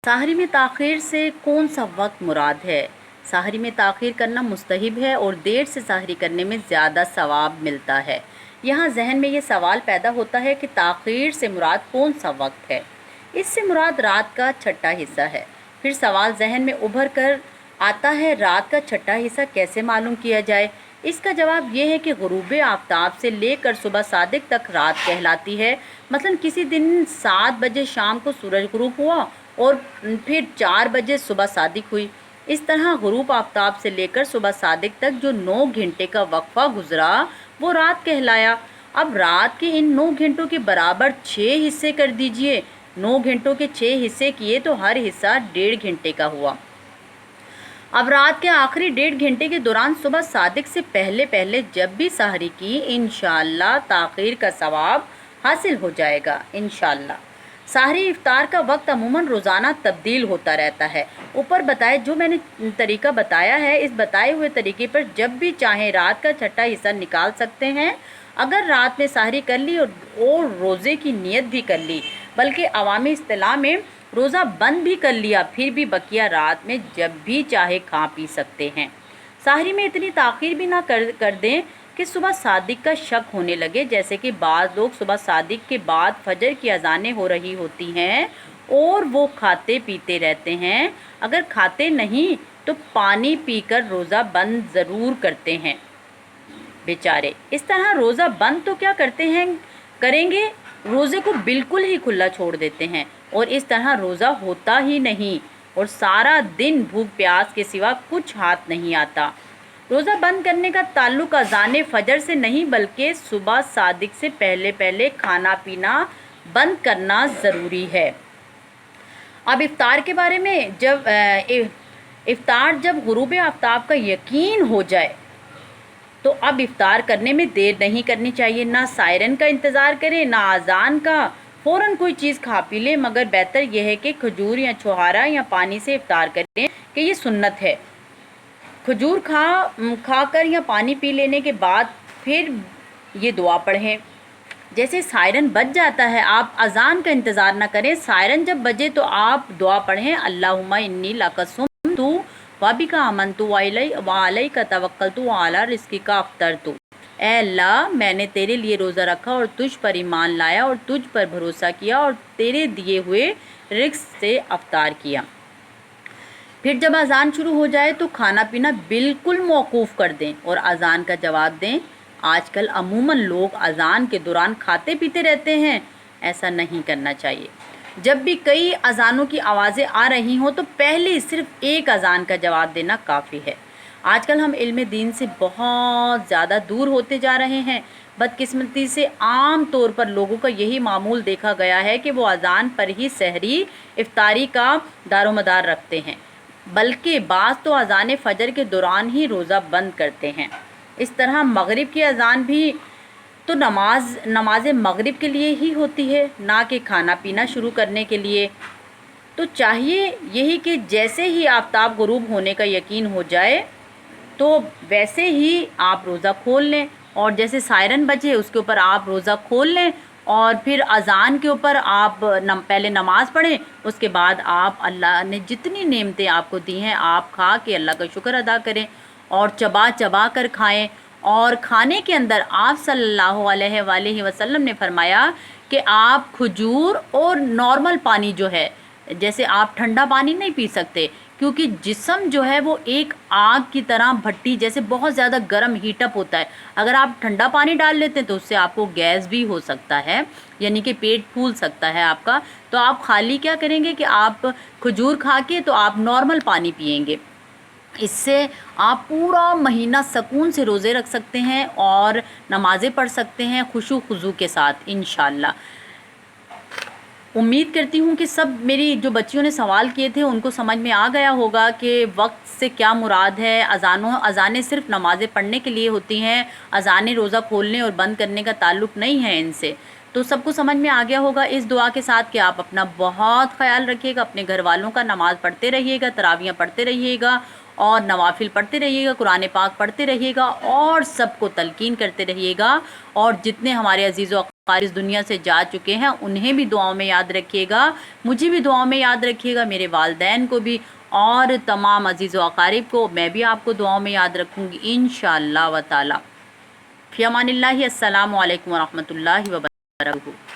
साहरी में ताख़ीर से कौन सा वक्त मुराद है? साहरी में ताख़ीर करना मुस्तहब है और देर से साहरी करने में ज़्यादा सवाब मिलता है। यहाँ जहन में ये सवाल पैदा होता है कि ताख़ीर से मुराद कौन सा वक्त है? इससे मुराद रात का छठा हिस्सा है। फिर सवाल जहन में उभर कर आता है, रात का छठा हिस्सा कैसे मालूम किया जाए? इसका जवाब ये है कि ग़ुरूब आफ्ताब से लेकर सुबह सादिक तक रात कहलाती है। मसलन किसी दिन 7 बजे शाम को सूरज गुरूब हुआ और फिर 4 बजे सुबह सादिक हुई। इस तरह ग़ुरूब आफ्ताब से लेकर सुबह सादिक तक जो 9 घंटे का वक्फ़ा गुज़रा वो रात कहलाया। अब रात के इन 9 घंटों के बराबर 6 हिस्से कर दीजिए। 9 घंटों के 6 हिस्से किए तो हर हिस्सा 1.5 घंटे का हुआ। अब रात के आखिरी 1.5 घंटे के दौरान सुबह सादिक से पहले पहले जब भी सहरी की, इंशाअल्लाह ताख़ीर का सवाब हासिल हो जाएगा इंशाअल्लाह। सहरी इफ्तार का वक्त अमूमन रोज़ाना तब्दील होता रहता है। ऊपर बताए जो मैंने तरीका बताया है, इस बताए हुए तरीके पर जब भी चाहें रात का छठा हिस्सा निकाल सकते हैं। अगर रात में सहरी कर ली और रोज़े की नीयत भी कर ली, बल्कि अवामी इस्तिलाह में रोज़ा बंद भी कर लिया, फिर भी बकिया रात में जब भी चाहे खा पी सकते हैं। सहरी में इतनी ताख़ीर भी ना कर दें कि सुबह सादिक का शक होने लगे। जैसे कि बाज़ लोग सुबह सादिक के बाद फजर की अज़ानें हो रही होती हैं और वो खाते पीते रहते हैं। अगर खाते नहीं तो पानी पीकर रोज़ा बंद ज़रूर करते हैं बेचारे। इस तरह रोज़ा बंद तो क्या करते हैं करेंगे, रोज़े को बिल्कुल ही खुला छोड़ देते हैं और इस तरह रोज़ा होता ही नहीं और सारा दिन भूख प्यास के सिवा कुछ हाथ नहीं आता। रोज़ा बंद करने का ताल्लुक अज़ान फ़जर से नहीं, बल्कि सुबह सादिक से पहले पहले खाना पीना बंद करना ज़रूरी है। अब इफ़्तार के बारे में, इफ़्तार जब ग़ुरूब आफ्ताब का यकीन हो जाए तो अब इफ़्तार करने में देर नहीं करनी चाहिए। ना सायरन का इंतज़ार करें ना अज़ान का, फ़ौरन कोई चीज़ खा पी लें। मगर बेहतर यह है कि खजूर या छुहारा या पानी से इफ़्तार करें कि ये सुन्नत है। खजूर खाकर या पानी पी लेने के बाद फिर ये दुआ पढ़ें। जैसे सायरन बज जाता है, आप अज़ान का इंतज़ार ना करें। सायरन जब बजे तो आप दुआ पढ़ें, अल्लाहुम्मा इन्नी लका सुम्तु व बिका आमनतु व अलैका तवक्कलतु व अला रिज़्क़िका अफ़्तरतु। ऐ अल्लाह, मैंने तेरे लिए रोज़ा रखा और तुझ पर ईमान लाया और तुझ पर भरोसा किया और तेरे दिए हुए रिज़्क़ से अफ़्तार किया। फिर जब अज़ान शुरू हो जाए तो खाना पीना बिल्कुल मौकूफ़ कर दें और अज़ान का जवाब दें। आजकल अमूमन लोग अज़ान के दौरान खाते पीते रहते हैं, ऐसा नहीं करना चाहिए। जब भी कई अज़ानों की आवाज़ें आ रही हों तो पहले सिर्फ़ एक अज़ान का जवाब देना काफ़ी है। आजकल हम इल्म दीन से बहुत ज़्यादा दूर होते जा रहे हैं। बदकिस्मती से आम तौर पर लोगों का यही मामूल देखा गया है कि वो अज़ान पर ही सहरी इफ्तारी का दारोमदार रखते हैं, बल्कि बाज़ तो अज़ान फ़जर के दौरान ही रोज़ा बंद करते हैं। इस तरह मगरिब की अज़ान भी तो नमाज मगरिब के लिए ही होती है, ना कि खाना पीना शुरू करने के लिए। तो चाहिए यही कि जैसे ही आफ्ताब ग़ुरूब होने का यकीन हो जाए तो वैसे ही आप रोज़ा खोल लें और जैसे सायरन बजे उसके ऊपर आप रोज़ा खोल लें और फिर अज़ान के ऊपर आप पहले नमाज़ पढ़ें। उसके बाद आप अल्लाह ने जितनी नेमतें आपको दी हैं आप खा के अल्लाह का शुक्र अदा करें और चबा चबा कर खाएं। और खाने के अंदर आप सल्लल्लाहु अलैहि वसल्लम ने फरमाया कि आप खजूर और नॉर्मल पानी जो है, जैसे आप ठंडा पानी नहीं पी सकते क्योंकि जिस्म जो है वो एक आग की तरह भट्टी जैसे बहुत ज़्यादा गर्म हीटअप होता है। अगर आप ठंडा पानी डाल लेते हैं तो उससे आपको गैस भी हो सकता है, यानी कि पेट फूल सकता है आपका। तो आप खाली क्या करेंगे कि आप खजूर खा के तो आप नॉर्मल पानी पिएंगे। इससे आप पूरा महीना सुकून से रोज़े रख सकते हैं और नमाज़ें पढ़ सकते हैं खुशू खुजू के साथ इंशाअल्लाह। उम्मीद करती हूँ कि सब मेरी जो बच्चियों ने सवाल किए थे उनको समझ में आ गया होगा कि वक्त से क्या मुराद है। अज़ानें सिर्फ़ नमाज़ें पढ़ने के लिए होती हैं, अज़ानें रोज़ा खोलने और बंद करने का ताल्लुक़ नहीं है इनसे। तो सबको समझ में आ गया होगा इस दुआ के साथ कि आप अपना बहुत ख्याल रखिएगा, अपने घर वालों का नमाज़ पढ़ते रहिएगा, तरावियाँ पढ़ते रहिएगा और नवाफिल पढ़ते रहिएगा, कुरान पाक पढ़ते रहिएगा और सबको तलकीन करते रहिएगा। और जितने हमारे अजीज़ اس دنیا سے جا چکے ہیں، انہیں بھی دعاؤں میں یاد رکھیے گا، مجھے بھی دعاؤں میں یاد رکھیے گا، میرے والدین کو بھی اور تمام عزیز و اقارب کو میں بھی آپ کو دعاؤں میں یاد رکھوں گی انشاءاللہ و تعالی۔ فی امان اللہ، السلام علیکم ورحمۃ اللہ وبرکاتہ۔